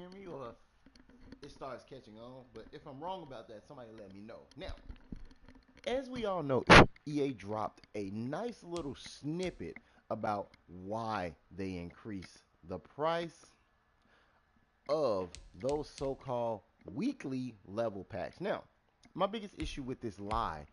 hear me or it starts catching on. But if I'm wrong about that, somebody let me know. Now, as we all know, EA dropped a nice little snippet about why they increase the price of those so-called weekly level packs. Now, my biggest issue with this lie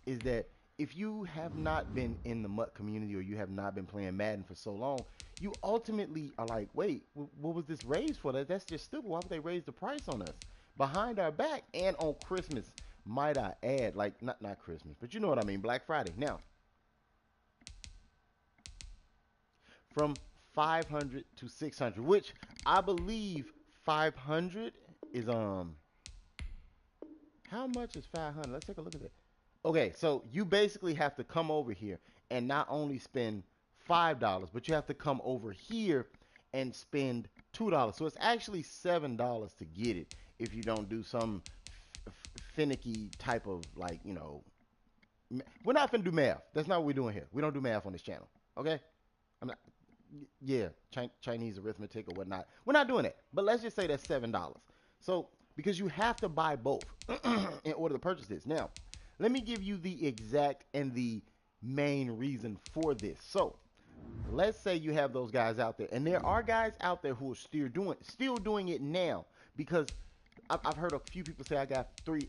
is that if you have not been in the MUT community or you have not been playing Madden for so long, you ultimately are like, wait, what was this raised for? That's just stupid. Why would they raise the price on us behind our back and on Christmas? Might I add, like not Christmas, but you know what I mean, Black Friday. Now, from 500 to 600, which I believe 500 is how much is 500? Let's take a look at that. Okay, so you basically have to come over here and not only spend $5, but you have to come over here and spend $2. So it's actually $7 to get it if you don't do some finicky type of like, we're not gonna do math. That's not what we're doing here. We don't do math on this channel. Okay? I'm not. Yeah, Chinese arithmetic or whatnot. We're not doing it. But let's just say that's $7. So because you have to buy both in order to purchase this. Now, let me give you the exact and the main reason for this. So let's say you have those guys out there, and there are guys out there who are still doing it now because I've heard a few people say I got three,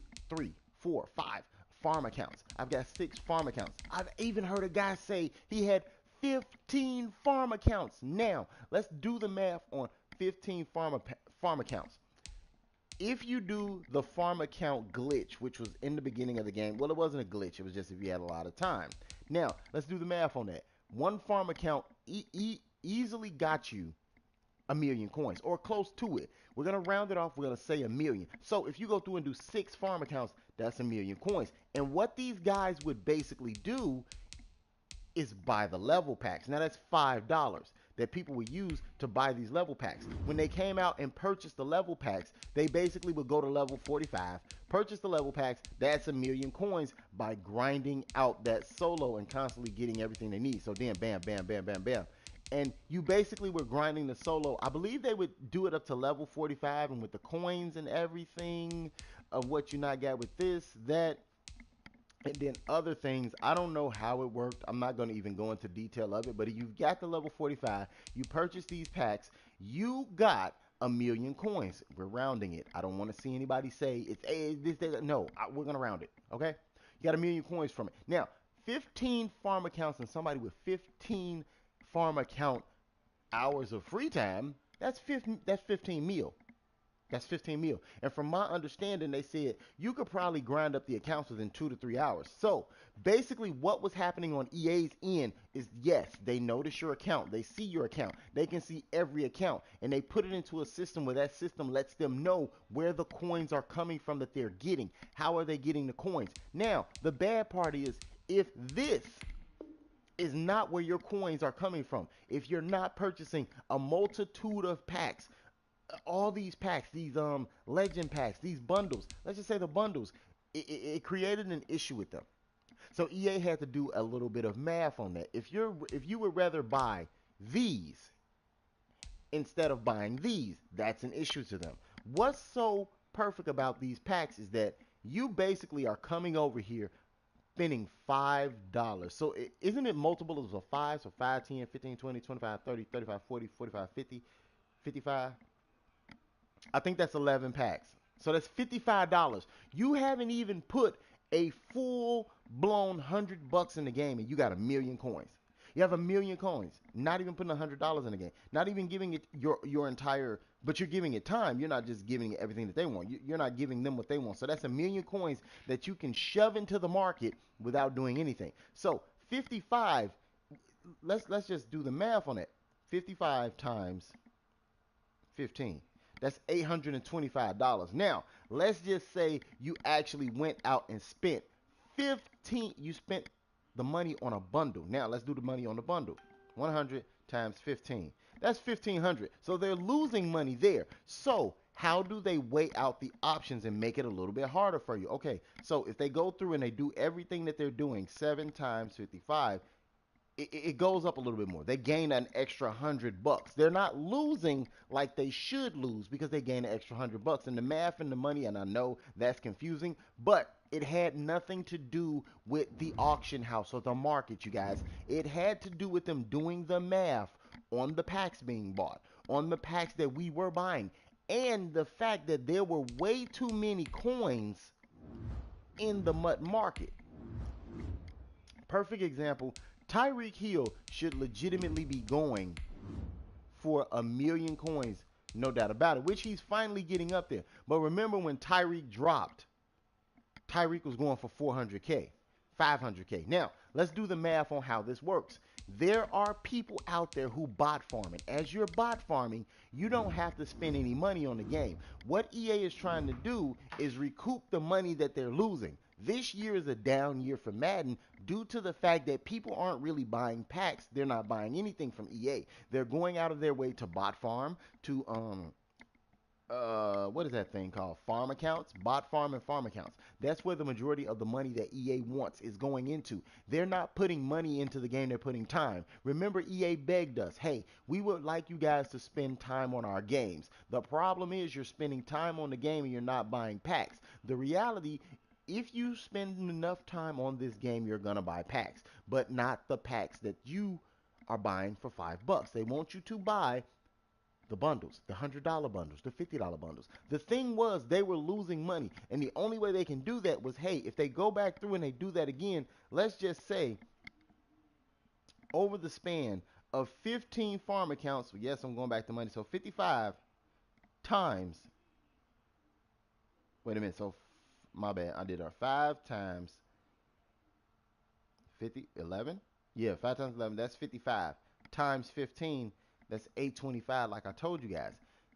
4, 5 farm accounts. I've got 6 farm accounts. I've even heard a guy say he had 15 farm accounts. Now, let's do the math on 15 farm accounts. If you do the farm account glitch, which was in the beginning of the game, well, it wasn't a glitch. It was just if you had a lot of time. Now, let's do the math on that. One farm account easily got you a million coins or close to it. We're going to round it off. We're going to say a million. So if you go through and do 6 farm accounts, that's a million coins. And what these guys would basically do is buy the level packs. Now that's $5 that people would use to buy these level packs. When they came out and purchased the level packs, they basically would go to level 45, purchase the level packs. That's a million coins by grinding out that solo and constantly getting everything they need. So then bam, bam, bam, bam, bam. And you basically were grinding the solo. I believe they would do it up to level 45, and with the coins and everything of what you not got with this, that, and then other things. I don't know how it worked. I'm not going to even go into detail of it, but if you've got the level 45, you purchase these packs, you got a million coins. We're rounding it. I don't want to see anybody say it's this. No, we're going to round it. Okay? You got a million coins from it. Now, 15 farm accounts and somebody with 15 farm account hours of free time, that's 15 mil. That's 15 mil. And from my understanding, they said you could probably grind up the accounts within 2 to 3 hours. So basically, what was happening on EA's end is yes, they notice your account. They see your account. They can see every account. And they put it into a system where that system lets them know where the coins are coming from that they're getting. How are they getting the coins? Now, the bad part is if this is not where your coins are coming from, if you're not purchasing a multitude of packs, all these packs, these legend packs, these bundles. Let's just say the bundles. It created an issue with them. So EA had to do a little bit of math on that. If you would rather buy these instead of buying these, that's an issue to them. What's so perfect about these packs is that you basically are coming over here spending $5. So isn't it multiples of 5? So 5, 10, 15, 20, 25, 30, 35, 40, 45, 50, 55. I think that's 11 packs. So that's $55. You haven't even put a full blown $100 in the game and you got a million coins. You have a million coins, not even putting $100 in the game, not even giving it your entire, but you're giving it time. You're not just giving it everything that they want. You're not giving them what they want. So that's a million coins that you can shove into the market without doing anything. So 55, let's just do the math on it. 55 times 15. That's $825. Now, let's just say you actually went out and spent 15. You spent the money on a bundle. Now, let's do the money on the bundle. 100 times 15. That's 1500. So they're losing money there. So, how do they weigh out the options and make it a little bit harder for you? Okay, so if they go through and they do everything that they're doing, 7 times 55, it goes up a little bit more. They gain an extra $100. They're not losing like they should lose because they gain an extra $100. And the math and the money, and I know that's confusing, but it had nothing to do with the auction house or the market, you guys. It had to do with them doing the math on the packs being bought, on the packs that we were buying, and the fact that there were way too many coins in the MUT market. Perfect example, Tyreek Hill should legitimately be going for 1 million coins, no doubt about it, which he's finally getting up there. But remember when Tyreek dropped, Tyreek was going for 400K, 500K. Now, let's do the math on how this works. There are people out there who bot farm it. As you're bot farming, you don't have to spend any money on the game. What EA is trying to do is recoup the money that they're losing. This year is a down year for Madden due to the fact that people aren't really buying packs. They're not buying anything from EA. They're going out of their way to bot farm, to what is that thing called? Farm accounts, bot farm and farm accounts. That's where the majority of the money that EA wants is going into. They're not putting money into the game, they're putting time. Remember, EA begged us, hey, we would like you guys to spend time on our games. The problem is you're spending time on the game and you're not buying packs. The reality, if you spend enough time on this game, you're gonna buy packs, but not the packs that you are buying for $5. They want you to buy the bundles, the $100 bundles, the $50 bundles. The thing was, they were losing money, and the only way they can do that was, hey, if they go back through and they do that again, let's just say over the span of 15 farm accounts, yes, I'm going back to money, so 55 times, wait a minute, so my bad, I did our 5 times 50, 11? Yeah, 5 times 11, that's 55 times 15, that's 825, like I told you guys.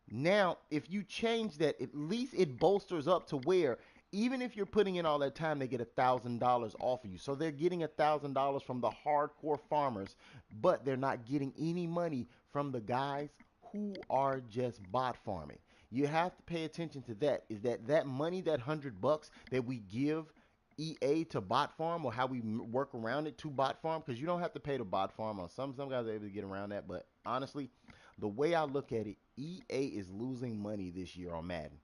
Now, if you change that, at least it bolsters up to where even if you're putting in all that time, they get $1,000 off of you. So they're getting $1,000 from the hardcore farmers, but they're not getting any money from the guys who are just bot farming. You have to pay attention to that. Is that money, that $100 that we give EA to bot farm, or how we work around it to bot farm, because you don't have to pay to bot farm. On some guys are able to get around that, but honestly, the way I look at it, EA is losing money this year on Madden.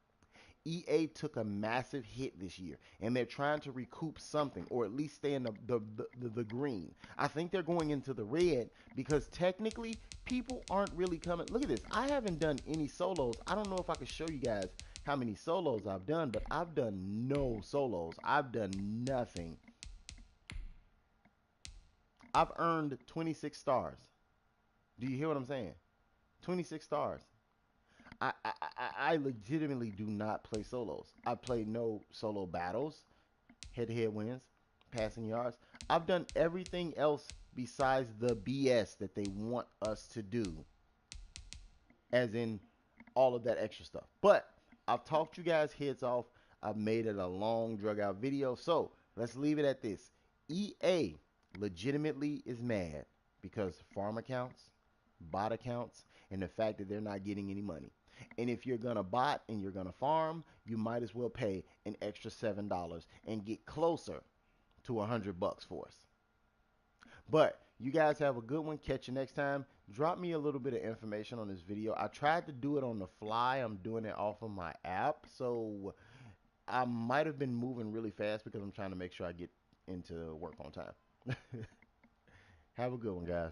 EA took a massive hit this year, and they're trying to recoup something, or at least stay in the green. I think they're going into the red because technically people aren't really coming. Look at this. I haven't done any solos. I don't know if I can show you guys how many solos I've done, but I've done no solos. I've done nothing. I've earned 26 stars. Do you hear what I'm saying? 26 stars. I legitimately do not play solos. I play no solo battles, head-to-head wins, passing yards. I've done everything else besides the BS that they want us to do, as in all of that extra stuff. But I've talked you guys heads off. I've made it a long, drug out video. So let's leave it at this. EA legitimately is mad because farm accounts, bot accounts, and the fact that they're not getting any money. And if you're gonna bot and you're gonna farm, you might as well pay an extra $7 and get closer to $100 for us. But you guys have a good one. Catch you next time. Drop me a little bit of information on this video. I tried to do it on the fly. I'm doing it off of my app, so I might have been moving really fast because I'm trying to make sure I get into work on time. Have a good one, guys.